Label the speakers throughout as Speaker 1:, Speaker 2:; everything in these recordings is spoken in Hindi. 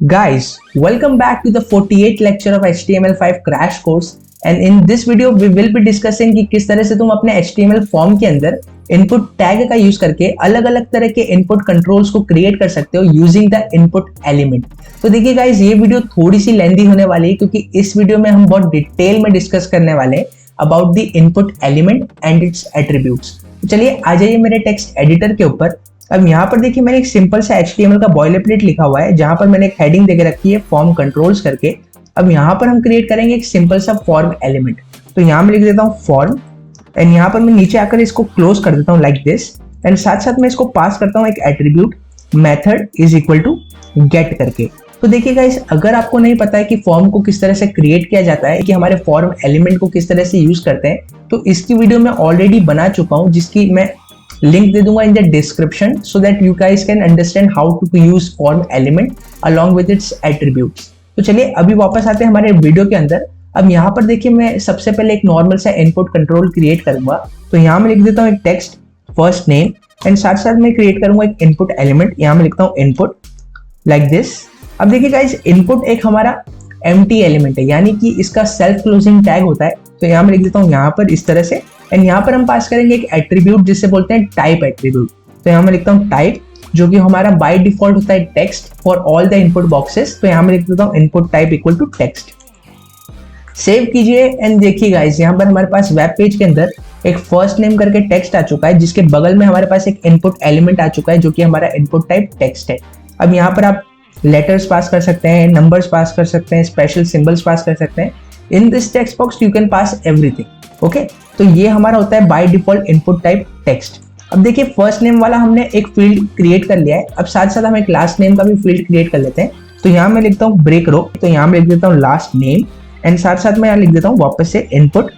Speaker 1: Guys, welcome back to the 48th lecture of HTML5 crash course and in this video we will be discussing कि किस तरह से तुम अपने HTML फॉर्म के अंदर इनपुट टैग का यूज करके अलग अलग तरह के इनपुट कंट्रोल्स को क्रिएट कर सकते हो यूजिंग द इनपुट एलिमेंट। तो देखिए गाइस, ये वीडियो थोड़ी सी लेंथी होने वाली है क्योंकि इस वीडियो में हम बहुत डिटेल में डिस्कस करने वाले हैं about the input element and it's attributes. चलिए आ जाइए मेरे टेक्स्ट एडिटर के ऊपर। अब यहाँ पर देखिए मैंने एक सिंपल सा HTML का बॉयलरप्लेट लिखा हुआ है जहां पर मैंने एक हेडिंग देके रखी है फॉर्म कंट्रोल्स करके। अब यहाँ पर हम क्रिएट करेंगे एक सिंपल सा फॉर्म एलिमेंट। तो यहाँ मैं लिख देता हूँ फॉर्म एंड यहाँ पर मैं नीचे आकर इसको क्लोज कर देता हूँ लाइक दिस एंड साथ साथ मैं इसको पास करता हूँ एक attribute method is equal to get करके। तो देखिए गाइस, अगर आपको नहीं पता है कि फॉर्म को किस तरह से क्रिएट किया जाता है, कि हमारे फॉर्म एलिमेंट को किस तरह से यूज करते हैं, तो इसकी वीडियो मैं ऑलरेडी बना चुका हूँ जिसकी मैं लिंक दे दूंगा in the description so that you guys can understand how to use form element along with its attributes. तो चलिए अभी वापस आते हैं हमारे वीडियो के अंदर। अब यहाँ पर देखिए मैं सबसे पहले एक नॉर्मल सा इनपुट कंट्रोल क्रिएट करूंगा। तो यहाँ मैं लिख देता हूँ एक टेक्स्ट फर्स्ट नेम एंड साथ साथ मैं क्रिएट करूंगा एक इनपुट एलिमेंट। यहाँ मैं लिखता हूँ इनपुट लाइक दिस। अब देखिए गाइस, इनपुट एक हमारा एम्प्टी एलिमेंट है यानी कि इसका सेल्फ क्लोजिंग टैग होता है। तो यहाँ मैं लिख देता हूँ यहाँ पर इस तरह से एंड यहाँ पर हम पास करेंगे एक एट्रीब्यूट जिसे बोलते हैं टाइप एट्रीब्यूट। तो यहाँ मैं लिखता हूँ टाइप, जो कि हमारा बाय डिफॉल्ट होता है text for all the input boxes. तो यहाँ मैं लिख देता हूँ input type equal to text. Save कीजिए एंड देखिए गाइस, यहाँ पर हमारे पास वेब पेज के अंदर एक फर्स्ट नेम करके टेक्स्ट आ चुका है जिसके बगल में हमारे पास एक इनपुट एलिमेंट आ चुका है जो कि हमारा इनपुट टाइप टेक्स्ट है। अब यहाँ पर आप लेटर्स पास कर सकते हैं, नंबर्स पास कर सकते हैं, स्पेशल सिंबल्स पास कर सकते हैं। इन this text box you can pass everything. Okay, तो ये हमारा होता है by default input type text. अब देखिए फर्स्ट नेम वाला हमने एक फील्ड क्रिएट कर लिया है। अब साथ साथ हम एक लास्ट नेम का भी फील्ड क्रिएट कर लेते हैं। तो यहाँ मैं लिखता हूँ ब्रेक रो। तो यहाँ मैं लिख देता हूँ लास्ट नेम एंड साथ साथ मैं यहाँ लिख देता हूँ वापस से input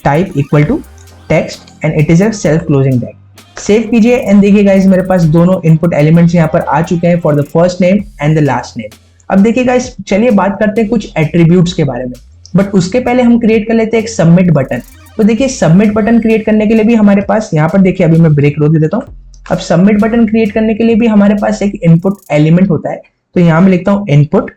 Speaker 1: type equal to text and it is a self closing tag. Save कीजिए एंड देखिए गाइस, मेरे पास दोनों इनपुट एलिमेंट्स यहाँ पर आ चुके हैं for the first name and the last name. अब देखिए गाइस, चलिए बात करते हैं कुछ एट्रीब्यूट्स के बारे में, बट उसके पहले हम क्रिएट कर लेते हैं एक सबमिट बटन। तो देखिए सबमिट बटन क्रिएट करने के लिए भी हमारे पास यहाँ पर देखिए अभी मैं ब्रेक रो दे देता हूँ। अब सबमिट बटन क्रिएट करने के लिए भी हमारे पास एक इनपुट एलिमेंट होता है। तो यहाँ मैं लिखता हूँ इनपुट,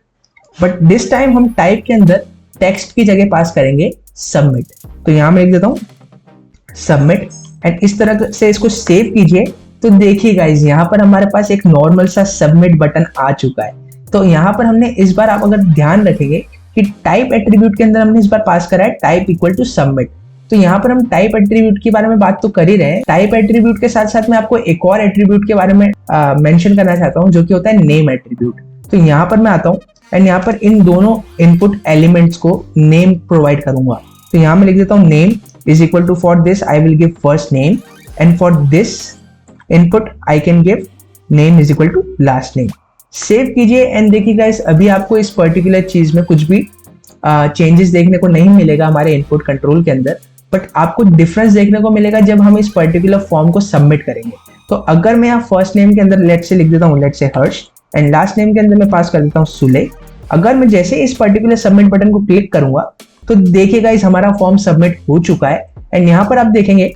Speaker 1: बट दिस टाइम हम टाइप के अंदर टेक्स्ट की जगह पास करेंगे सबमिट। तो यहाँ मैं लिख देता हूँ सबमिट एंड इस तरह से इसको सेव कीजिए। तो देखिए गाइज, यहाँ पर हमारे पास एक नॉर्मल सा सबमिट बटन आ चुका है। तो यहाँ पर हमने इस बार, आप अगर ध्यान रखेंगे कि टाइप एट्रीब्यूट के अंदर हमने इस बार पास करा है टाइप इक्वल टू सबमिट। तो यहाँ पर हम टाइप एट्रीब्यूट के बारे में बात तो कर ही रहे हैं। टाइप एट्रीब्यूट के साथ साथ मैं आपको एक और एट्रीब्यूट के बारे में मेंशन करना चाहता हूँ जो कि होता है नेम एट्रीब्यूट। तो यहाँ पर मैं आता हूँ एंड यहाँ पर इन दोनों इनपुट एलिमेंट्स को नेम प्रोवाइड करूंगा। तो यहाँ मैं लिख देता हूँ name is equal to, for this I will give first name and for this input I can give name is equal to last name. Save कीजिए एंड देखिए गाइस, अभी आपको इस पर्टिकुलर चीज में कुछ भी चेंजेस देखने को नहीं मिलेगा हमारे इनपुट कंट्रोल के अंदर, बट आपको डिफरेंस देखने को मिलेगा जब हम इस पर्टिकुलर फॉर्म को सबमिट करेंगे। तो अगर मैं यहाँ फर्स्ट नेम के अंदर लेट से लिख देता हूँ लेट से हर्ष एंड लास्ट नेम के अंदर मैं पास कर देता हूँ सुले। अगर मैं जैसे इस पर्टिकुलर सबमिट बटन को क्लिक करूंगा तो देखिए गाइस, हमारा फॉर्म सबमिट हो चुका है। एंड यहाँ पर आप देखेंगे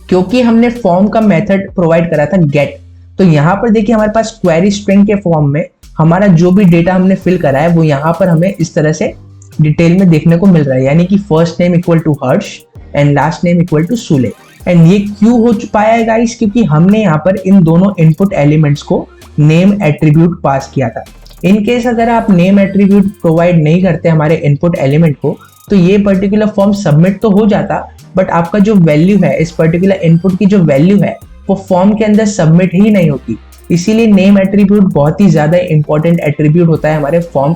Speaker 1: क्योंकि हमने फॉर्म का मेथड प्रोवाइड करा था गेट, तो यहाँ पर देखिए हमारे पास क्वेरी स्ट्रिंग के फॉर्म में हमारा जो भी डेटा हमने फिल करा है वो यहाँ पर हमें इस तरह से डिटेल में देखने को मिल रहा है, यानी कि first name equal to Harsh and last name equal to Sule. And ये क्यों हो पाया है गाइस, क्योंकि हमने यहाँ पर इन दोनों इनपुट एलिमेंट्स को नेम एट्रीब्यूट पास किया था। इन केस अगर आप नेम एट्रीब्यूट प्रोवाइड नहीं करते हमारे इनपुट एलिमेंट को तो ये पर्टिकुलर फॉर्म सबमिट तो हो जाता, बट आपका जो वैल्यू है, इस पर्टिकुलर इनपुट की जो वैल्यू है वो फॉर्म के अंदर सबमिट ही नहीं होती। इसीलिए नेम एट्रीब्यूट बहुत ही ज्यादा इंपॉर्टेंट एट्रीब्यूट होता है हमारे फॉर्म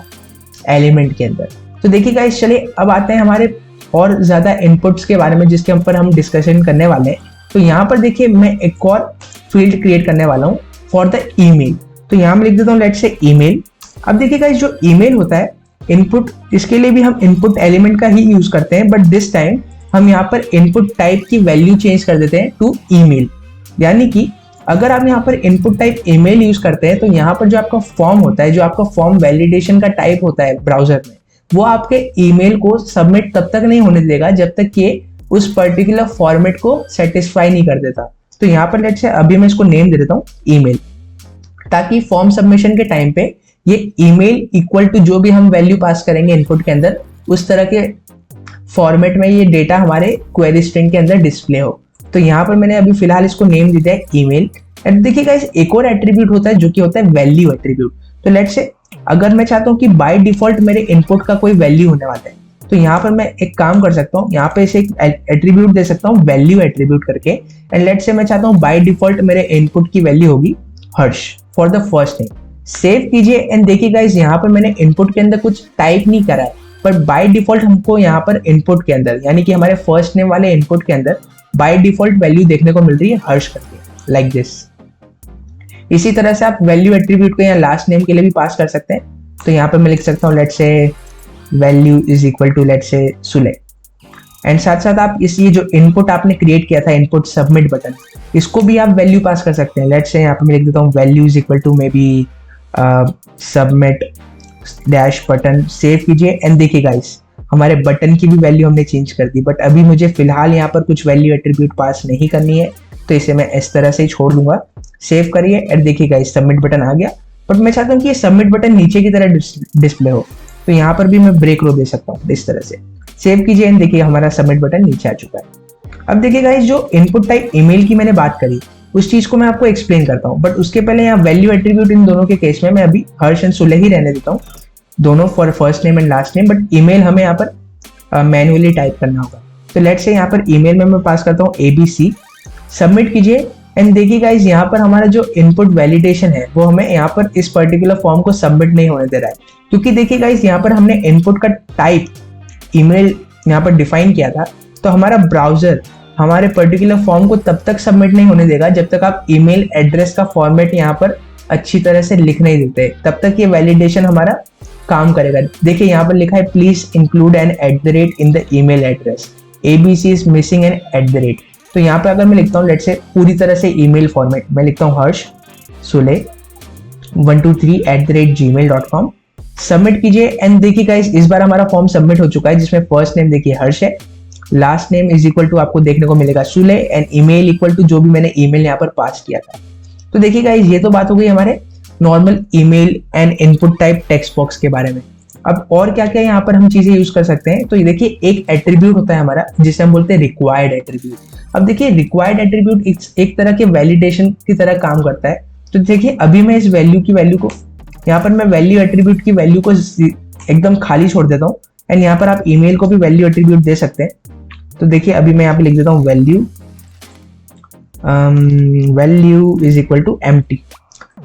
Speaker 1: एलिमेंट के अंदर। तो देखिए गाइस, चलिए अब आते हैं हमारे और ज्यादा इनपुट्स के बारे में जिसके ऊपर हम डिस्कशन करने वाले हैं। तो यहाँ पर देखिए मैं एक और फील्ड क्रिएट करने वाला हूँ फॉर द ईमेल। तो यहाँ मैं लिख देता हूँ लेट से ईमेल। अब देखिए गाइस, जो ईमेल होता है इनपुट, इसके लिए भी हम इनपुट एलिमेंट का ही यूज करते हैं, बट दिस टाइम हम यहाँ पर इनपुट टाइप की वैल्यू चेंज कर देते हैं टू ईमेल। यानी कि अगर आप यहाँ पर इनपुट टाइप ईमेल यूज करते हैं तो यहाँ पर जो आपका फॉर्म होता है, जो आपका फॉर्म वैलिडेशन का टाइप होता है ब्राउजर में, वो आपके ईमेल को सबमिट तब तक नहीं होने देगा जब तक कि उस पर्टिकुलर फॉर्मेट को सेटिस्फाई नहीं कर देता। तो यहाँ पर लेट्स से अभी मैं इसको नेम दे देता हूँ ईमेल, ताकि फॉर्म सबमिशन के टाइम पे ये ईमेल इक्वल टू जो भी हम वैल्यू पास करेंगे इनपुट के अंदर, उस तरह के फॉर्मेट में ये डेटा हमारे क्वेरी स्ट्रिंग के अंदर डिस्प्ले हो। तो यहाँ पर मैंने अभी फिलहाल इसको नेम दिया है ईमेल। एंड देखिए गाइस, एक और एट्रीब्यूट होता है जो कि होता है वैल्यू एट्रीब्यूट। तो लेट्स से अगर मैं चाहता हूँ कि बाय डिफॉल्ट मेरे इनपुट का कोई वैल्यू होने वाला है, तो यहाँ पर मैं एक काम कर सकता हूँ, यहाँ पे इसे एक एट्रीब्यूट दे सकता हूँ वैल्यू एट्रीब्यूट करके। एंड लेट्स से मैं चाहता हूँ बाय डिफॉल्ट मेरे इनपुट की वैल्यू होगी Harsh for the first name. Save कीजिए एंड देखिए गाइस, यहाँ पर मैंने इनपुट के अंदर कुछ टाइप नहीं करा है, पर बाय डिफॉल्ट हमको यहाँ पर इनपुट के अंदर यानी कि हमारे फर्स्ट नेम वाले इनपुट के अंदर बाय डिफॉल्ट वैल्यू देखने को मिल रही है हर्ष करके, लाइक दिस। इसी तरह से आप वैल्यू एट्रीब्यूट को यहाँ लास्ट नेम के लिए भी पास कर सकते हैं। तो यहाँ पर मैं लिख सकता हूँ let's say value is equal to let's say Sule. And साथ साथ आप इस ये जो इनपुट आपने क्रिएट किया था इनपुट सबमिट बटन, इसको भी आप वैल्यू पास कर सकते हैं। लेट्स से यहाँ पर मैं लिख देता हूँ value is equal to maybe submit dash button. Save कीजिए एंड देखिए गाइस, हमारे बटन की भी वैल्यू हमने चेंज कर दी, बट अभी मुझे फिलहाल यहाँ पर कुछ वैल्यू एट्रीब्यूट पास नहीं करनी है, तो इसे मैं इस तरह से ही छोड़ दूंगा। सेव करिए एंड देखिए गाइस, सबमिट बटन आ गया। बट मैं चाहता हूँ कि ये सबमिट बटन नीचे की तरह डिस्प्ले हो, तो यहाँ पर भी मैं ब्रेक रो दे सकता हूँ इस तरह से। सेव कीजिए एंड देखिए हमारा सबमिट बटन नीचे आ चुका है। अब देखिए गाइस, जो इनपुट टाइप ईमेल की मैंने बात करी, उस चीज को मैं आपको एक्सप्लेन करता हूँ, बट उसके पहले यहाँ वैल्यू एट्रीब्यूट इन दोनों के केस में मैं अभी हर्ष एंड सुले ही रहने देता हूँ, दोनों for first name and last name. But email हमें यहाँ पर मैन्युअली टाइप करना होगा। तो लेट्स से यहाँ पर ईमेल में मैं पास करता हूँ ABC। सबमिट कीजिए एंड देखिए गाइस, यहाँ पर हमारा जो इनपुट वैलिडेशन है वो हमें यहाँ पर इस पर्टिकुलर फॉर्म को सबमिट नहीं होने दे रहा है, क्योंकि देखिए गाइस, यहाँ पर हमने इनपुट का टाइप ईमेल यहाँ पर डिफाइन किया था। तो हमारा ब्राउजर हमारे पर्टिकुलर फॉर्म को तब तक सबमिट नहीं होने देगा जब तक आप ईमेल एड्रेस का फॉर्मेट यहाँ पर अच्छी तरह से लिख नहीं देते, तब तक ये वैलिडेशन हमारा काम करेगा। देखिए यहाँ पर लिखा है please include an @, in the email address, ABC is missing an @। तो यहाँ पे अगर मैं लिखता हूँ लेट्स से पूरी तरह से ईमेल फॉर्मेट, मैं लिखता हूँ हर्ष सुले 123@gmail.com। सबमिट कीजिए एंड देखिए गाइस, इस बार हमारा फॉर्म सबमिट हो चुका है, जिसमें फर्स्ट नेम देखिए हर्ष है, last name is equal to आपको देखने को मिलेगा Sule, and email equal to जो भी मैंने ईमेल यहाँ पर पास किया था। तो देखिए गाइस, ये तो बात हो गई हमारे normal email and input type text box के बारे में। अब और क्या क्या यहाँ पर हम चीजें यूज कर सकते हैं, तो ये देखिए एक एट्रीब्यूट होता है हमारा जिसे हम बोलते हैं रिक्वायर्ड एट्रीब्यूट। अब देखिए रिक्वायर्ड एट्रीब्यूट एक तरह के वैलिडेशन की तरह काम करता है। तो देखिए अभी मैं इस वैल्यू की वैल्यू को यहाँ पर मैं वैल्यू एट्रीब्यूट की वैल्यू को एकदम खाली छोड़ देता हूँ, एंड यहाँ पर आप ईमेल को भी वैल्यू एट्रीब्यूट दे सकते हैं। तो देखिए अभी मैं यहाँ पे लिख देता हूँ value is equal to empty.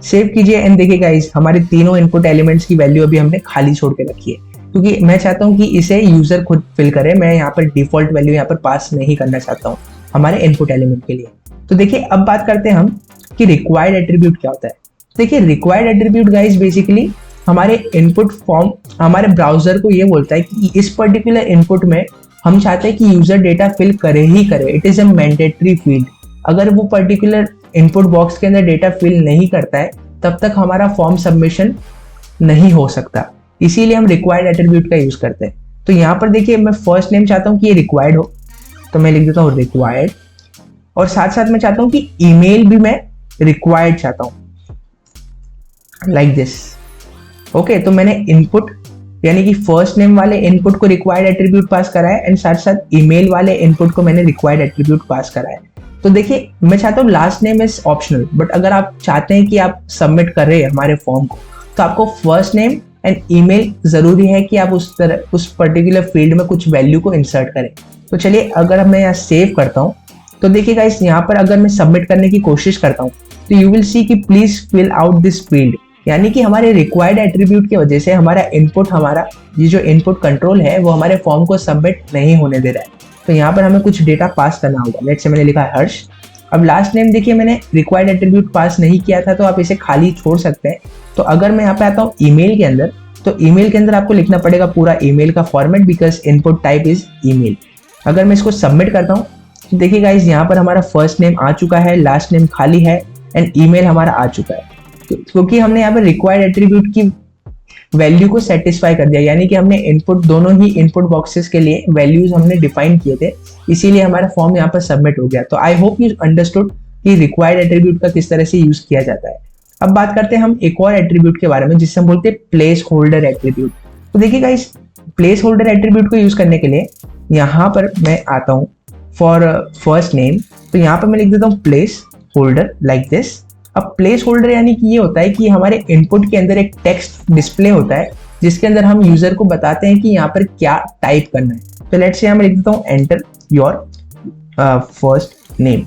Speaker 1: Save कीजिए एंड देखिए गाइस, हमारे तीनों इनपुट एलिमेंट्स की वैल्यू अभी हमने खाली छोड़ के रखी है, क्योंकि मैं चाहता हूं कि इसे यूजर खुद फिल करे। मैं यहाँ पर डिफॉल्ट वैल्यू यहाँ पर पास नहीं करना चाहता हूँ हमारे इनपुट एलिमेंट के लिए। तो देखिए अब बात करते हैं हम कि रिक्वायर्ड एट्रीब्यूट क्या होता है। देखिए रिक्वायर्ड एट्रीब्यूट गाइस बेसिकली हमारे इनपुट फॉर्म, हमारे ब्राउजर को ये बोलता है कि इस पर्टिकुलर इनपुट में हम चाहते हैं कि यूजर डेटा फिल करे ही करे, it is a mandatory field. अगर वो पर्टिकुलर इनपुट बॉक्स के अंदर डेटा फिल नहीं करता है तब तक हमारा फॉर्म सबमिशन नहीं हो सकता, इसीलिए हम रिक्वायर्ड एट्रीब्यूट का यूज करते हैं। तो यहाँ पर देखिए मैं फर्स्ट नेम चाहता हूँ कि ये रिक्वायर्ड हो, तो मैं लिख देता हूँ रिक्वायर्ड, और साथ साथ मैं चाहता हूँ कि ईमेल भी मैं रिक्वायर्ड चाहता हूँ, लाइक दिस। ओके, तो मैंने इनपुट यानी कि फर्स्ट नेम वाले इनपुट को रिक्वायर्ड एट्रीब्यूट पास करा है, एंड साथ साथ ईमेल वाले इनपुट को मैंने रिक्वायर्ड एट्रीब्यूट पास करा है। तो देखिए मैं चाहता हूँ last name is optional, but अगर आप चाहते हैं कि आप सबमिट कर रहे हैं हमारे फॉर्म को, तो आपको फर्स्ट नेम एंड ईमेल जरूरी है कि आप उस पर्टिकुलर फील्ड में कुछ वैल्यू को इंसर्ट करें। तो चलिए अगर मैं यहाँ सेव करता हूँ, तो देखिए गाइस यहाँ पर अगर मैं सबमिट करने की कोशिश करता हूँ, तो यू विल सी कि please fill out this field, यानी कि हमारे रिक्वायर्ड एट्रीब्यूट की वजह से हमारा ये जो इनपुट कंट्रोल है वो हमारे फॉर्म को सबमिट नहीं होने दे रहा है। तो यहाँ पर हमें कुछ डेटा पास करना होगा। लेट्स से मैंने लिखा है हर्ष। अब लास्ट नेम देखिए मैंने रिक्वायर्ड एट्रीब्यूट पास नहीं किया था, तो आप इसे खाली छोड़ सकते हैं। तो अगर मैं यहाँ पे आता हूँ ईमेल के अंदर, तो ईमेल के अंदर आपको लिखना पड़ेगा पूरा ईमेल का format, because input type is email. अगर मैं इसको सबमिट करता हूँ, तो देखिए गाइस यहाँ पर हमारा फर्स्ट नेम आ चुका है, लास्ट नेम खाली है, एंड ईमेल हमारा आ चुका है। क्योंकि हमने यहाँ पर रिक्वायर्ड एट्रीब्यूट की वैल्यू को सेटिस्फाई कर दिया, यानी कि हमने इनपुट दोनों ही इनपुट बॉक्सेस के लिए वैल्यूज हमने डिफाइन किए थे, इसीलिए हमारा फॉर्म यहाँ पर सबमिट हो गया। तो आई होप यू अंडरस्टूड कि रिक्वायर्ड एट्रीब्यूट का किस तरह से यूज किया जाता है। अब बात करते हैं हम एक और एट्रीब्यूट के बारे में जिससे हम बोलते हैं प्लेस होल्डर एट्रीब्यूट। तो देखिए गाइस, प्लेस होल्डर एट्रीब्यूट को यूज करने के लिए यहाँ पर मैं आता हूँ फॉर फर्स्ट नेम, तो यहाँ पर मैं लिख देता हूँ प्लेस होल्डर लाइक दिस। अब प्लेस होल्डर यानी कि ये होता है कि हमारे इनपुट के अंदर एक टेक्स्ट डिस्प्ले होता है जिसके अंदर हम यूजर को बताते हैं कि यहाँ पर क्या टाइप करना है। तो लेट्स से यहाँ मैं लिख देता हूँ enter your first name,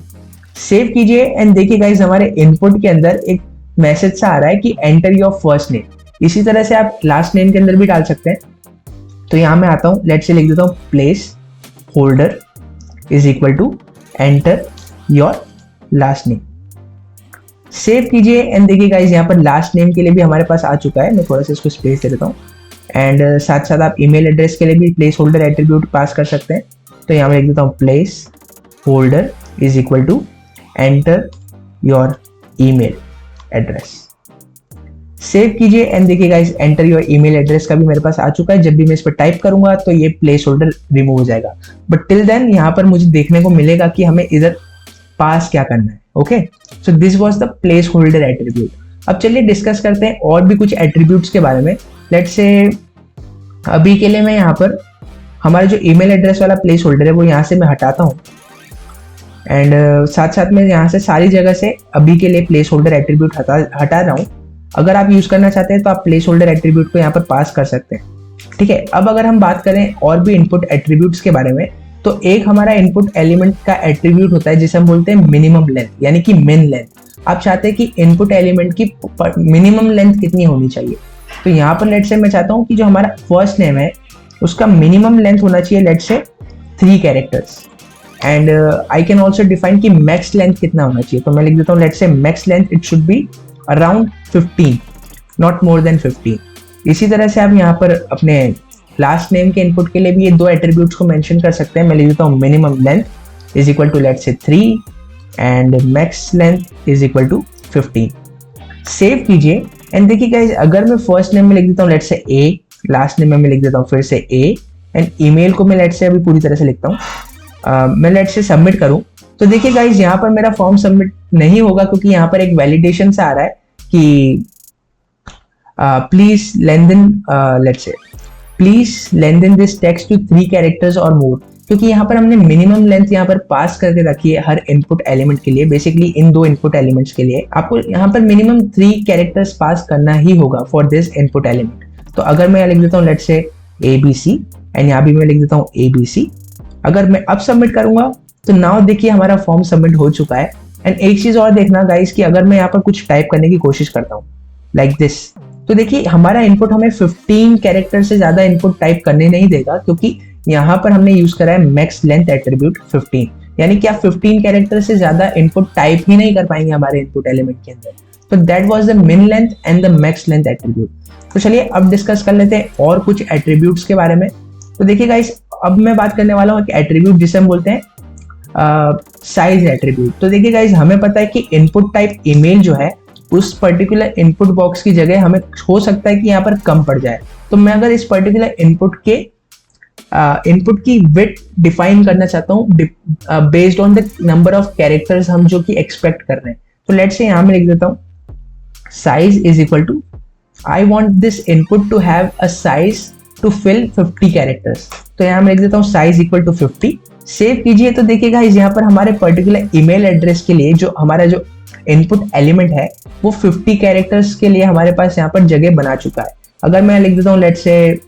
Speaker 1: save कीजिए एंड देखिए गाइस हमारे इनपुट के अंदर एक मैसेज सा आ रहा है कि एंटर योर फर्स्ट नेम। इसी तरह से आप लास्ट नेम के अंदर भी डाल सकते हैं। तो यहाँ मैं आता हूँ, लेट्स से लिख देता हूँ placeholder is equal to enter your last name, save कीजिए एंड देखिए गाइस यहाँ पर लास्ट नेम के लिए भी हमारे पास आ चुका है। मैं थोड़ा सा इसको स्पेस दे देता हूँ एंड साथ साथ आप ईमेल एड्रेस के लिए भी प्लेस होल्डर एट्रीब्यूट पास कर सकते हैं। तो यहाँ मैं लिख देता हूँ placeholder is equal to enter your email address, save कीजिए एंड देखिए guys enter your email address का भी मेरे पास आ चुका है। जब भी मैं इस पर टाइप करूंगा तो ये प्लेस होल्डर रिमूव हो जाएगा, बट टिल देन यहाँ पर मुझे देखने को मिलेगा कि हमें इधर पास क्या करना है। Okay, so this was the place holder attribute. अब चलिए डिस्कस करते हैं और भी कुछ एट्रीब्यूट्स के बारे में। लेट्स से अभी के लिए मैं यहाँ पर हमारा जो ईमेल एड्रेस वाला प्लेस होल्डर है वो यहाँ से मैं हटाता हूँ एंड साथ साथ में यहाँ से सारी जगह से अभी के लिए प्लेस होल्डर एट्रीब्यूट हटा रहा हूँ। अगर आप यूज करना चाहते हैं तो आप प्लेस होल्डर एट्रीब्यूट को यहाँ पर पास कर सकते हैं। ठीक है, अब अगर हम बात करें और भी इनपुट एट्रीब्यूट्स के बारे में, तो एक हमारा इनपुट एलिमेंट का एट्रीब्यूट होता है जिसे हम बोलते हैं मिनिमम लेंथ यानी कि मिन लेंथ। आप चाहते हैं कि इनपुट एलिमेंट की मिनिमम लेंथ कितनी होनी चाहिए। तो यहाँ पर लेट्स से मैं चाहता हूँ कि जो हमारा फर्स्ट नेम है उसका मिनिमम लेंथ होना चाहिए let's say 3 characters and I can also define कि मैक्स लेंथ कितना होना चाहिए। तो मैं लिख देता हूँ लेट्स से max length it should be around 15, not more than 15। इसी तरह से आप यहाँ पर अपने लास्ट नेम के इनपुट के लिए भी ये 2 एट्रीब्यूट्स को मेंशन कर सकते हैं। मैं लिख देता हूँ minimum length is equal to let's say 3 and max length is equal to 15, save कीजिए एंड देखिए गाइस अगर मैं फर्स्ट नेम में लिख देता हूँ लेट्स से A, लास्ट नेम में मैं लिख देता हूँ फिर से A एंड ईमेल को मैं लेट्स से अभी पूरी तरह से लिखता हूँ, मैं लेट्स से सबमिट करूँ तो देखिए गाइस यहाँ पर मेरा फॉर्म सबमिट नहीं होगा क्योंकि यहाँ पर एक वैलिडेशन सा आ रहा है कि please lengthen this text to 3 characters और मोर, क्योंकि यहाँ पर हमने मिनिमम लेंथ यहाँ पर पास करके रखी है हर इनपुट एलिमेंट के लिए। बेसिकली इन 2 इनपुट एलिमेंट्स के लिए आपको यहाँ पर मिनिमम 3 कैरेक्टर्स पास करना ही होगा फॉर दिस इनपुट एलिमेंट। तो अगर मैं लिख देता हूँ लेट्स से ABC एंड यहाँ भी मैं लिख देता हूँ ABC, अगर मैं अब सबमिट करूंगा तो नाउ देखिए हमारा फॉर्म सबमिट हो चुका है। एंड एक चीज और देखना गाइस कि अगर मैं यहाँ पर कुछ टाइप करने की कोशिश करता हूँ लाइक दिस, तो देखिए हमारा इनपुट हमें 15 कैरेक्टर से ज्यादा इनपुट टाइप करने नहीं देगा क्योंकि यहाँ पर हमने यूज करा है मैक्स लेंथ एट्रीब्यूट 15, यानी कि आप 15 कैरेक्टर से ज्यादा इनपुट टाइप ही नहीं कर पाएंगे हमारे इनपुट एलिमेंट के अंदर। तो that was the min length and the max length attribute. तो चलिए अब डिस्कस कर लेते हैं और कुछ एट्रीब्यूट्स के बारे में। तो देखिए गाइस अब मैं बात करने वाला हूँ एक एट्रीब्यूट जिसे हम बोलते हैं साइज एट्रीब्यूट। तो देखिए गाइस हमें पता है कि इनपुट टाइप ईमेल जो है उस पर्टिकुलर इनपुट बॉक्स की जगह हमें हो सकता है कि यहाँ पर कम पड़ जाए। तो मैं अगर इस पर्टिकुलर इनपुट की विड्थ डिफाइन करना चाहता हूँ based on the number of characters हम जो कि एक्सपेक्ट कर रहे हैं। तो लेट्स से यहाँ में लिख देता हूँ size is equal to I want this input to have a size to fill 50 characters. तो यहाँ मैं लिख देता हूँ साइज इक्वल टू 50, सेव कीजिए। तो देखिएगा यहाँ पर हमारे पर्टिकुलर ईमेल एड्रेस के लिए जो हमारा जो इनपुट एलिमेंट है वो 50 कैरेक्टर्स के लिए हमारे पास यहाँ पर जगह बना चुका है। अगर मैं लिख देता हूँ लेट्स से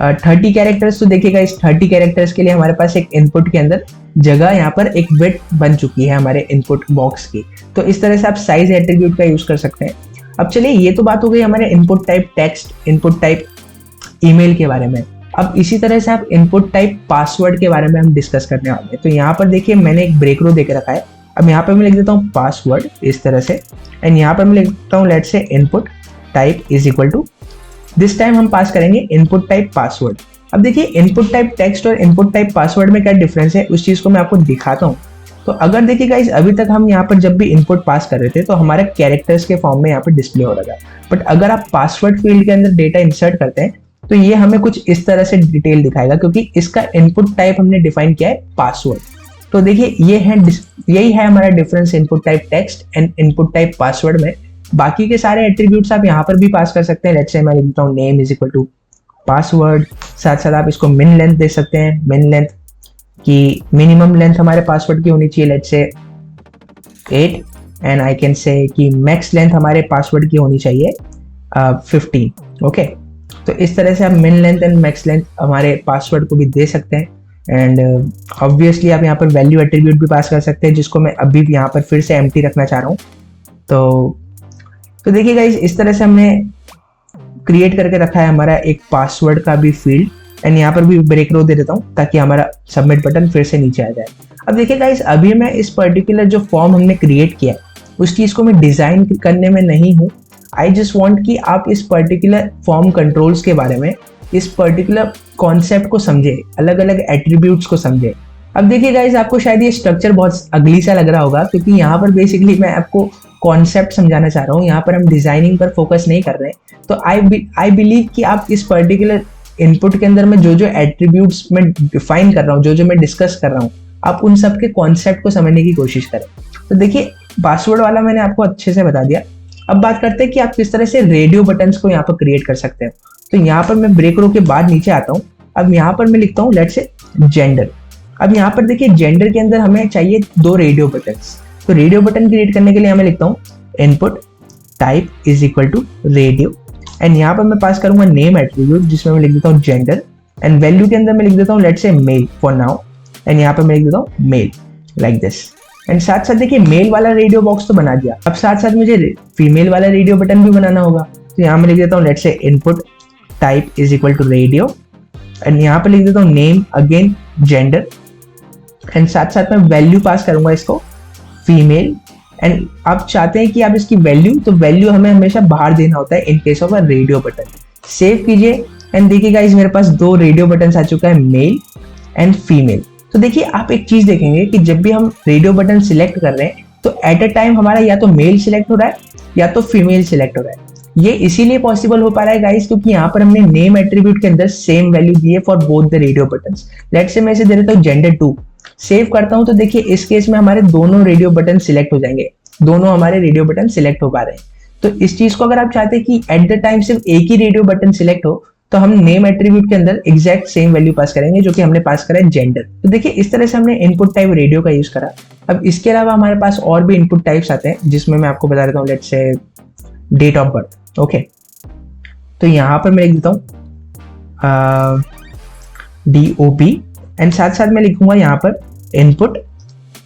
Speaker 1: 30 कैरेक्टर्स, तो देखिएगा इस 30 कैरेक्टर्स के लिए हमारे पास एक इनपुट के अंदर जगह यहाँ पर एक विड्थ बन चुकी है हमारे इनपुट बॉक्स की। तो इस तरह से आप साइज एट्रीब्यूट का यूज कर सकते हैं। अब चलिए ये तो बात हो गई हमारे input type text, input type email के बारे में। अब इसी तरह से आप इनपुट टाइप पासवर्ड के बारे में हम डिस्कस करने वाले हैं। तो यहाँ पर देखिए मैंने एक ब्रेक रो देके रखा है। अब यहाँ पर मैं लिख देता हूँ पासवर्ड इस तरह से एंड यहाँ पर मैं लिख देता हूँ let's say input type is equal to, this time हम पास करेंगे इनपुट टाइप पासवर्ड। अब देखिए इनपुट टाइप टेक्स्ट और इनपुट टाइप पासवर्ड में क्या डिफरेंस है उस चीज को मैं आपको दिखाता हूँ। तो अगर देखिए गाइस अभी तक हम यहाँ पर जब भी इनपुट पास कर रहे थे तो हमारे कैरेक्टर्स के फॉर्म में यहाँ पर डिस्प्ले हो रहा था, बट अगर आप पासवर्ड फील्ड के अंदर डेटा इंसर्ट करते हैं तो ये हमें कुछ इस तरह से डिटेल दिखाएगा क्योंकि इसका इनपुट टाइप हमने डिफाइन किया है पासवर्ड। तो देखिए यही है हमारा difference input type text and input type password में। बाकी के सारे एट्रीब्यूट्स आप यहाँ पर भी पास कर सकते हैं। लेट्स से मैं लिख देता हूँ name is equal to password, साथ साथ आप इसको मिन लेंथ दे सकते हैं, मिन लेंथ की मिनिमम लेंथ हमारे पासवर्ड की होनी चाहिए let's say 8 and I can say कि मैक्स लेंथ हमारे पासवर्ड की होनी चाहिए 15। ओके, तो इस तरह से आप min length and max length हमारे पासवर्ड को भी दे सकते हैं। एंड ऑब्वियसली आप यहाँ पर वैल्यू एट्रीब्यूट भी पास कर सकते हैं, जिसको मैं अभी भी यहाँ पर फिर से एम्प्टी रखना चाह रहा हूँ। तो देखिए गाइस, इस तरह से हमने क्रिएट करके रखा है हमारा एक पासवर्ड का भी फील्ड। एंड यहाँ पर भी ब्रेक रो दे देता हूँ ताकि हमारा सबमिट बटन फिर से नीचे आ जाए। अब देखिए गाइस, अभी मैं इस पर्टिकुलर जो फॉर्म हमने क्रिएट किया है उस चीज़ को मैं डिज़ाइन करने में नहीं हूँ। आई जस्ट वॉन्ट कि आप इस पर्टिकुलर फॉर्म कंट्रोल्स के बारे में, इस पर्टिकुलर कॉन्सेप्ट को समझे, अलग अलग एट्रीब्यूट्स को समझे। अब देखिए गाइस, आपको शायद ये स्ट्रक्चर बहुत अगली सा लग रहा होगा, क्योंकि यहाँ पर बेसिकली मैं आपको कॉन्सेप्ट समझाना चाह रहा हूँ। यहाँ पर हम डिजाइनिंग पर फोकस नहीं कर रहे हैं। तो आई बिलीव कि आप इस पर्टिकुलर इनपुट के अंदर में जो जो एट्रीब्यूट्स मैं डिफाइन कर रहा हूँ, जो जो मैं डिस्कस कर रहा हूँ, आप उन सब के कॉन्सेप्ट को समझने की कोशिश करें। तो देखिए, पासवर्ड वाला मैंने आपको अच्छे से बता दिया। अब बात करते हैं कि आप किस तरह से रेडियो बटन्स को यहाँ पर क्रिएट कर सकते हैं। तो यहाँ पर मैं ब्रेक रो के बाद नीचे आता हूँ। अब यहाँ पर मैं लिखता हूँ लेट्स से जेंडर। अब यहाँ पर देखिए, जेंडर के अंदर हमें चाहिए 2 रेडियो बटन्स। तो रेडियो बटन क्रिएट करने के लिए मैं लिखता हूँ input type is equal to radio. And यहाँ पर मैं पास करूंगा नेम एट्रीब्यूट, जिसमें मैं लिख देता हूँ जेंडर। एंड वैल्यू के अंदर मैं लिख देता हूँ let's say mail for now. And यहाँ पर मैं लिख देता हूँ मेल लाइक दिस। एंड साथ साथ देखिए, मेल वाला रेडियो बॉक्स तो बना दिया। अब साथ साथ मुझे फीमेल वाला रेडियो बटन भी बनाना होगा। तो यहाँ मैं लिख देता हूँ let's say input type is equal to radio. And यहाँ पर लिख देता हूँ नेम अगेन जेंडर। एंड साथ साथ मैं वैल्यू पास करूंगा इसको फीमेल। एंड आप चाहते हैं कि आप इसकी वैल्यू, तो वैल्यू हमें हमेशा बाहर देना होता है in case of a radio button. Save कीजिए एंड देखिए गाइस, मेरे पास 2 रेडियो बटन आ चुका है, मेल एंड फीमेल। तो देखिए, आप एक चीज देखेंगे कि जब भी हम रेडियो बटन सिलेक्ट कर रहे हैं तो एट अ टाइम हमारा या तो मेल सिलेक्ट हो रहा है या तो फीमेल सिलेक्ट हो रहा है। ये इसीलिए पॉसिबल हो पा रहा है गाइस, क्योंकि यहाँ पर हमने नेम एट्रीब्यूट के अंदर सेम वैल्यू दी है for both the radio buttons. Let's say मैं इसे दे देता हूँ जेंडर 2। सेव करता हूं तो देखिए, इस केस में हमारे दोनों रेडियो बटन सिलेक्ट हो जाएंगे, दोनों हमारे रेडियो बटन सिलेक्ट हो पा रहे हैं। तो इस चीज को अगर आप चाहते हैं कि एट द टाइम सिर्फ एक ही रेडियो बटन सिलेक्ट हो, तो हम नेम एट्रीब्यूट के अंदर एग्जैक्ट सेम वैल्यू पास करेंगे जो कि हमने पास करा है जेंडर। तो देखिए, इस तरह से हमने इनपुट टाइप रेडियो का यूज करा। अब इसके अलावा हमारे पास और भी इनपुट टाइप्स आते हैं, जिसमें मैं आपको बता देता हूँ लेट्स से डेट ऑफ बर्थ। ओके, तो यहाँ पर मैं लिख देता हूँ DOP। एंड साथ साथ मैं लिखूंगा यहाँ पर input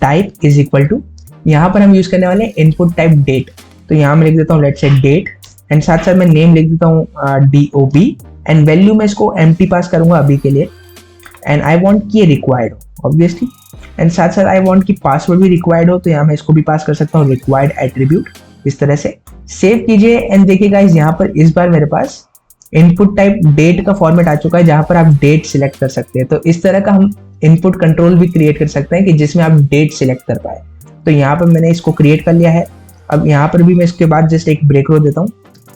Speaker 1: type is equal to, यहाँ पर हम यूज करने वाले हैं इनपुट टाइप डेट। तो यहाँ मैं लिख देता हूँ लेट्स से डेट। एंड साथ साथ मैं नेम लिख देता हूँ DOP। एंड वैल्यू में इसको एम्प्टी पास करूंगा अभी के लिए। एंड आई वांट कि ये रिक्वायर्ड हो ऑब्वियसली। एंड साथ साथ आई वांट कि पासवर्ड भी रिक्वायर्ड हो, तो यहाँ मैं इसको भी पास कर सकता हूँ रिक्वायर्ड एट्रीब्यूट। इस तरह से सेव कीजिए एंड देखिए गाइस, यहाँ पर इस बार मेरे पास इनपुट टाइप डेट का फॉर्मेट आ चुका है, जहां पर आप डेट सिलेक्ट कर सकते हैं। तो इस तरह का हम इनपुट कंट्रोल भी क्रिएट कर सकते हैं कि जिसमें आप डेट सिलेक्ट कर पाए। तो यहाँ पर मैंने इसको क्रिएट कर लिया है। अब यहाँ पर भी मैं इसके बाद जस्ट एक ब्रेक रो देता हूँ।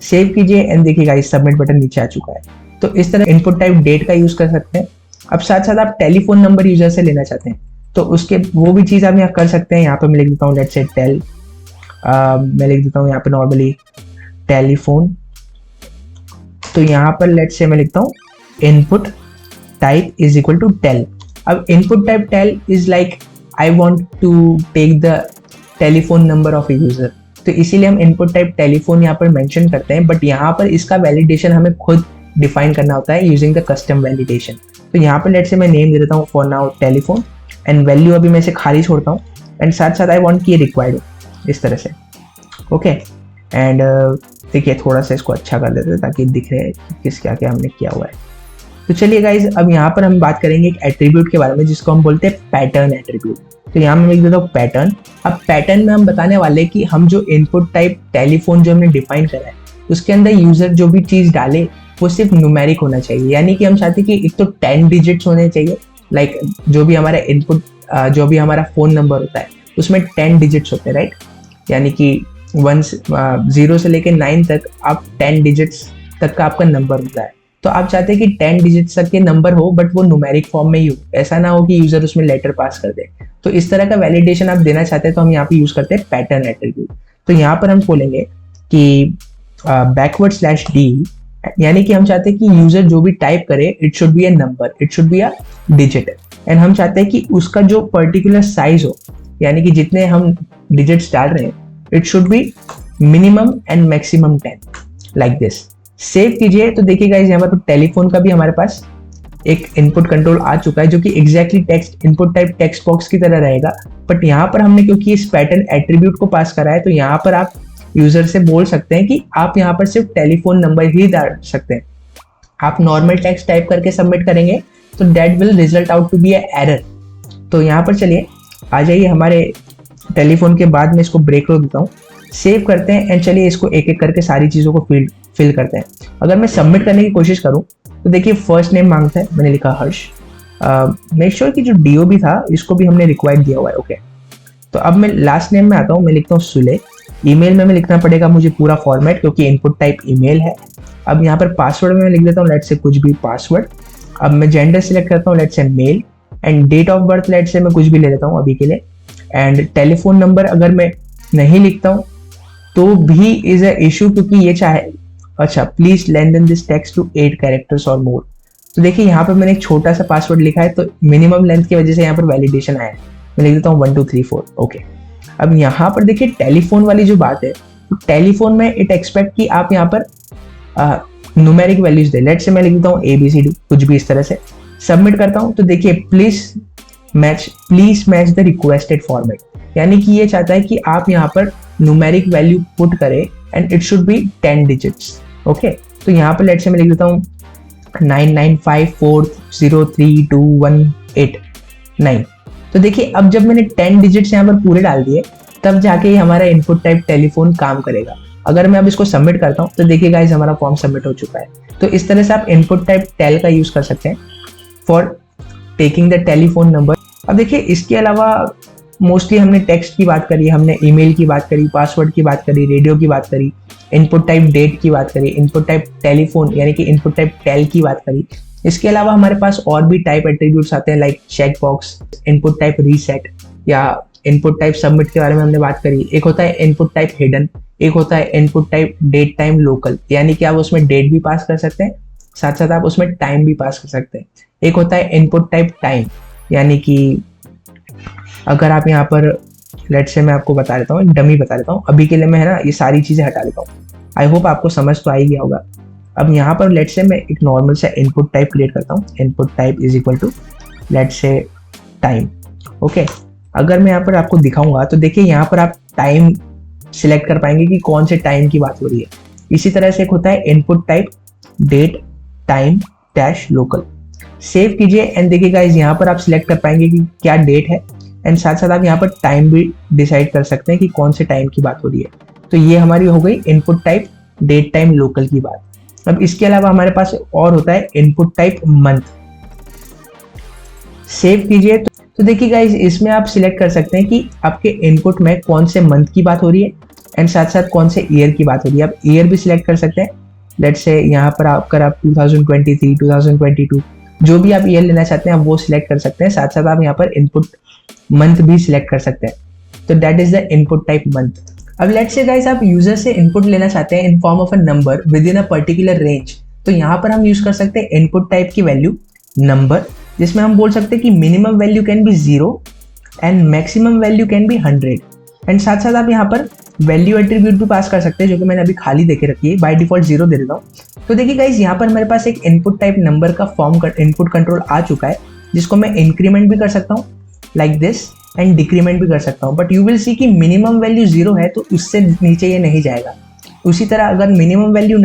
Speaker 1: सेव कीजिए एंड देखिए गाइस, सबमिट बटन नीचे आ चुका है। तो इस तरह इनपुट टाइप डेट का यूज कर सकते हैं। अब साथ साथ आप टेलीफोन नंबर यूजर से लेना चाहते हैं तो उसके वो भी चीज आप यहाँ कर सकते हैं। यहाँ पर मैं लिख देता हूँ लेट्स से टेल, मैं लिख देता हूँ यहाँ पे नॉर्मली टेलीफोन। तो यहाँ पर लेट्स से मैं लिखता हूँ input type is equal to tel. अब input type tel is like I want to take the telephone number of a user, तो इसीलिए हम इनपुट टाइप टेलीफोन यहाँ पर मेंशन करते हैं। बट यहाँ पर इसका वैलिडेशन हमें खुद डिफाइन करना होता है यूजिंग द कस्टम वैलिडेशन। तो यहाँ पर लेट्स से मैं नेम दे देता हूँ for now telephone. And value अभी मैं इसे खाली छोड़ता हूँ। एंड साथ साथ आई वांट कि ये रिक्वायर्ड हो इस तरह से। ओके, एंड देखिए थोड़ा सा इसको अच्छा कर देते हैं ताकि दिख रहे कि किस क्या क्या हमने किया हुआ है। तो चलिए गाइज, अब यहाँ पर हम बात करेंगे एक एट्रीब्यूट के बारे में जिसको हम बोलते हैं पैटर्न एट्रीब्यूट। तो यहाँ मैं लिख देता हूँ पैटर्न। अब पैटर्न में हम बताने वाले कि हम जो इनपुट टाइप टेलीफोन जो हमने डिफाइन करा है उसके अंदर यूजर जो भी चीज डाले वो सिर्फ न्यूमेरिक होना चाहिए। यानी कि हम चाहते हैं कि एक तो 10 डिजिट्स होने चाहिए, लाइक जो भी हमारा इनपुट जो भी हमारा फोन नंबर होता है उसमें 10 डिजिट्स होते हैं, राइट। यानी कि 0 से लेके 9 तक आप 10 डिजिट्स तक का आपका नंबर होता है। तो आप चाहते हैं कि 10 डिजिट्स तक के नंबर हो बट वो न्यूमेरिक फॉर्म में ही हो, ऐसा ना हो कि यूजर उसमें लेटर पास कर दे। तो इस तरह का वैलिडेशन आप देना चाहते हैं तो हम यहाँ पे यूज करते हैं पैटर्न एट्रीब्यूट। तो यहाँ पर हम बोलेंगे कि बैकवर्ड स्लैश डी, यानी कि हम चाहते हैं कि यूजर जो भी टाइप करे it should be a number, it should be a digit, and हम चाहते हैं कि उसका जो पर्टिकुलर साइज हो, यानी कि जितने हम डिजिट्स डाल रहे हैं it should be minimum and maximum 10 like this. Save कीजिए तो देखिए गाइस यहाँ पर टेलीफोन का भी हमारे पास एक इनपुट कंट्रोल आ चुका है जो कि exactly text input type text box की तरह रहेगा, बट यहाँ पर हमने क्योंकि इस पैटर्न एट्रीब्यूट को पास करा है तो यहाँ पर आप यूजर से बोल सकते हैं कि आप यहाँ पर सिर्फ टेलीफोन नंबर ही डाल सकते हैं। आप नॉर्मल टेक्स्ट टाइप करके सबमिट करेंगे तो that will result out to be a error. तो यहाँ पर चलिए आ जाइए हमारे टेलीफोन के बाद में इसको ब्रेक रोक देता हूँ, सेव करते हैं एंड चलिए इसको एक एक करके सारी चीज़ों को फिल करते हैं। अगर मैं सबमिट करने की कोशिश करूँ तो देखिए फर्स्ट नेम मांगता है, मैंने लिखा हर्ष। मेक श्योर कि जो डीओ भी था इसको भी हमने रिक्वायर्ड दिया हुआ है। ओके, तो अब मैं लास्ट नेम में आता हूँ, मैं लिखता हूँ सुले। ईमेल में लिखना पड़ेगा मुझे पूरा फॉर्मेट क्योंकि इनपुट टाइप ईमेल है। अब यहाँ पर पासवर्ड में मैं लिख देता हूँ लेट्स से कुछ भी पासवर्ड। अब मैं जेंडर सिलेक्ट करता हूँ let's say male, and date of birth let's say मैं कुछ भी ले लेता हूँ अभी के लिए, एंड टेलीफोन नंबर अगर मैं नहीं लिखता हूँ तो भी इज अ इशू क्योंकि ये चाहे, अच्छा please lengthen this text to 8 characters और मोर। तो देखिए यहाँ पर मैंने एक छोटा सा पासवर्ड लिखा है तो मिनिमम लेंथ की वजह से यहाँ पर वैलिडेशन आया है। मैं लिख देता हूँ 1 2 3 4। ओके, अब यहाँ पर देखिए टेलीफोन वाली जो बात है, तो टेलीफोन में इट एक्सपेक्ट कि आप यहाँ पर numeric values they. Let's say मैं लिख देता हूँ ABCD कुछ भी इस तरह से, सबमिट करता हूँ तो देखिए please match the requested format, यानी कि ये चाहता है कि आप यहाँ पर न्यूमेरिक वैल्यू पुट करें and it should be 10 digits. Okay, तो यहाँ पर लेट्स से मैं लिख देता हूँ 995430218 तो देखिए अब जब मैंने 10 डिजिट्स यहाँ पर पूरे डाल दिए तब जाके हमारा इनपुट टाइप टेलीफोन काम करेगा। अगर मैं अब इसको सबमिट करता हूँ तो देखिए गाइस हमारा फॉर्म सबमिट हो चुका है। तो इस तरह से आप इनपुट टाइप टेल का यूज कर सकते हैं for taking the telephone number. अब देखिए इसके अलावा मोस्टली हमने टेक्स्ट की बात करी, हमने ईमेल की बात करी, पासवर्ड की बात करी, रेडियो की बात करी, इनपुट टाइप डेट की बात करी, इनपुट टाइप टेलीफोन यानी कि इनपुट टाइप टेल की बात करी। इसके अलावा हमारे पास और भी टाइप एट्रीब्यूट्स आते हैं like check box, input type reset या इनपुट टाइप सबमिट के बारे में हमने बात करी। एक होता है इनपुट टाइप हिडन, एक होता है input type date time local, यानी कि आप उसमें डेट भी पास कर सकते हैं साथ साथ आप उसमें टाइम भी पास कर सकते हैं। एक होता है इनपुट टाइप टाइम, यानी कि अगर आप यहाँ पर लेट्स से मैं आपको बता देता हूँ, डमी बता देता हूँ अभी के लिए, मैं है ना ये सारी चीज़ें हटा देता हूँ। आई होप आपको समझ तो आ ही गया होगा। अब यहाँ पर लेट्स से मैं एक नॉर्मल सा इनपुट टाइप क्रिएट करता हूँ, input type is equal to let's say time. Okay, अगर मैं यहाँ पर आपको दिखाऊंगा तो देखिए यहाँ पर आप टाइम सिलेक्ट कर पाएंगे कि कौन से टाइम की बात हो रही है। इसी तरह से एक होता है input type date time dash local. Save कीजिए एंड देखिए गाइस यहाँ पर आप सिलेक्ट कर पाएंगे कि क्या डेट है एंड साथ साथ आप यहाँ पर टाइम भी डिसाइड कर सकते हैं कि कौन से टाइम की बात हो रही है। तो ये हमारी हो गई input type date time local की बात। अब इसके अलावा हमारे पास और होता है इनपुट टाइप मंथ। सेव कीजिए तो देखिए गाइस इसमें आप सिलेक्ट कर सकते हैं कि आपके इनपुट में कौन से मंथ की बात हो रही है एंड साथ साथ कौन से ईयर की बात हो रही है। आप ईयर भी सिलेक्ट कर सकते हैं, लेट्स से यहाँ पर अगर आप 2023 2022 जो भी आप ईयर लेना चाहते हैं आप वो सिलेक्ट कर सकते हैं। साथ साथ आप यहाँ पर इनपुट मंथ भी सिलेक्ट कर सकते हैं। तो that is the input type month. अब लेट्स से गाइस आप यूजर से इनपुट लेना चाहते हैं in form of a number with in a particular range, तो यहाँ पर हम यूज कर सकते हैं इनपुट टाइप की वैल्यू नंबर, जिसमें हम बोल सकते हैं कि minimum value can be 0 and maximum value can be 100 and साथ साथ आप यहाँ पर वैल्यू एट्रीब्यूट भी पास कर सकते हैं जो कि मैंने अभी खाली देके रखी है, बाय डिफॉल्ट 0 दे देता हूँ। तो देखिए गाइस यहाँ पर मेरे पास एक इनपुट टाइप नंबर का फॉर्म इनपुट कंट्रोल आ चुका है जिसको मैं इंक्रीमेंट भी कर सकता हूँ लाइक दिस एंड डिक्रीमेंट भी कर सकता हूँ, बट यू विल सी कि मिनिमम वैल्यू 0 है तो उससे नीचे ये नहीं जाएगा। उसी तरह अगर मिनिमम वैल्यू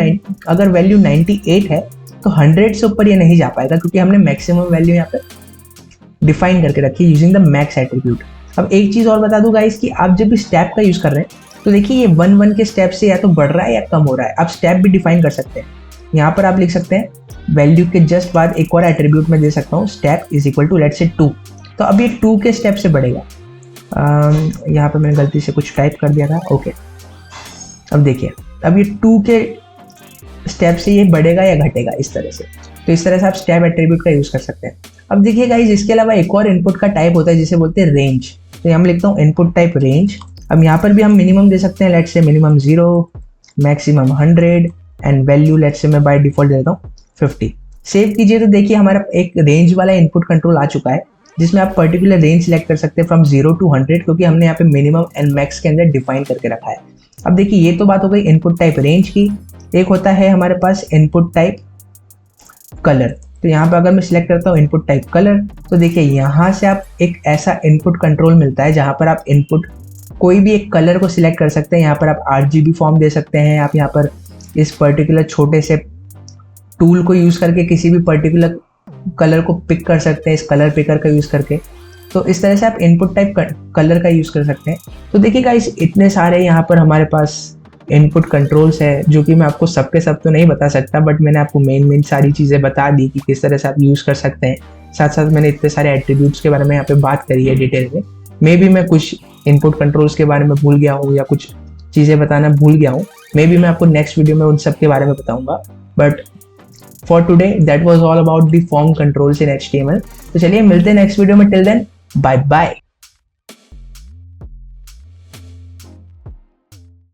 Speaker 1: अगर वैल्यू 98 है तो 100 से ऊपर ये नहीं जा पाएगा क्योंकि हमने मैक्सिमम वैल्यू यहाँ पे डिफाइन करके रखी है यूजिंग द मैक्स एट्रीब्यूट। अब एक चीज़ और बता दूं गाइस कि आप जब भी स्टेप का यूज़ कर रहे हैं तो देखिए ये 1 के स्टेप से या तो बढ़ रहा है या कम हो रहा है। आप स्टेप भी डिफाइन कर सकते हैं। यहाँ पर आप लिख सकते हैं वैल्यू के जस्ट बाद एक और एट्रीब्यूट में दे सकता हूँ step is equal to let's say 2, तो अब ये 2 के स्टेप से बढ़ेगा। यहाँ पर मैंने गलती से कुछ टाइप कर दिया था। ओके, अब देखिए अब ये 2 के स्टेप से ये बढ़ेगा या घटेगा इस तरह से। तो इस तरह से आप स्टेप एट्रीब्यूट का यूज़ कर सकते हैं। अब देखिए गाइस इसके अलावा एक और इनपुट का टाइप होता है जिसे बोलते हैं रेंज। तो यहाँ मैं लिखता हूँ इनपुट टाइप रेंज। अब यहाँ पर भी हम मिनिमम दे सकते हैं, let's say minimum 0 maximum 100 and value let's say मैं बाय डिफॉल्ट दे देता हूँ 50। सेव कीजिए तो देखिए हमारा एक रेंज वाला इनपुट कंट्रोल आ चुका है, जिसमें आप पर्टिकुलर रेंज सिलेक्ट कर सकते हैं फ्रॉम 0 to 100, क्योंकि हमने यहाँ पे मिनिमम एंड मैक्स के अंदर डिफाइन करके रखा है। अब देखिए ये तो बात हो गई इनपुट टाइप रेंज की। एक होता है हमारे पास इनपुट टाइप कलर। तो यहाँ पे अगर मैं सिलेक्ट करता हूँ इनपुट टाइप कलर, तो देखिए यहाँ से आप एक ऐसा इनपुट कंट्रोल मिलता है जहाँ पर आप इनपुट कोई भी एक कलर को सिलेक्ट कर सकते हैं। यहाँ पर आप RGB फॉर्म दे सकते हैं, आप यहाँ पर इस पर्टिकुलर छोटे से टूल को यूज़ करके किसी भी पर्टिकुलर कलर को पिक कर सकते हैं इस कलर पिकर का यूज़ करके। तो इस तरह से आप इनपुट टाइप कलर का यूज़ कर सकते हैं। तो देखिए गाइस इतने सारे यहाँ पर हमारे पास इनपुट कंट्रोल्स है, जो कि मैं आपको सब के सब तो नहीं बता सकता, बट मैंने आपको मेन सारी चीज़ें बता दी कि किस तरह से आप यूज़ कर सकते हैं। साथ साथ मैंने इतने सारे एट्रीब्यूट्स के बारे में यहाँ पे बात करी है डिटेल में। मे बी मैं कुछ इनपुट कंट्रोल्स के बारे में भूल गया हूँ या कुछ चीज़ें बताना भूल गया हूँ, मे बी मैं आपको नेक्स्ट वीडियो में उन सब के बारे में बताऊँगा। But for today that was all about the form controls in HTML। तो चलिए मिलते हैं नेक्स्ट वीडियो में, टिल देन बाय बाय।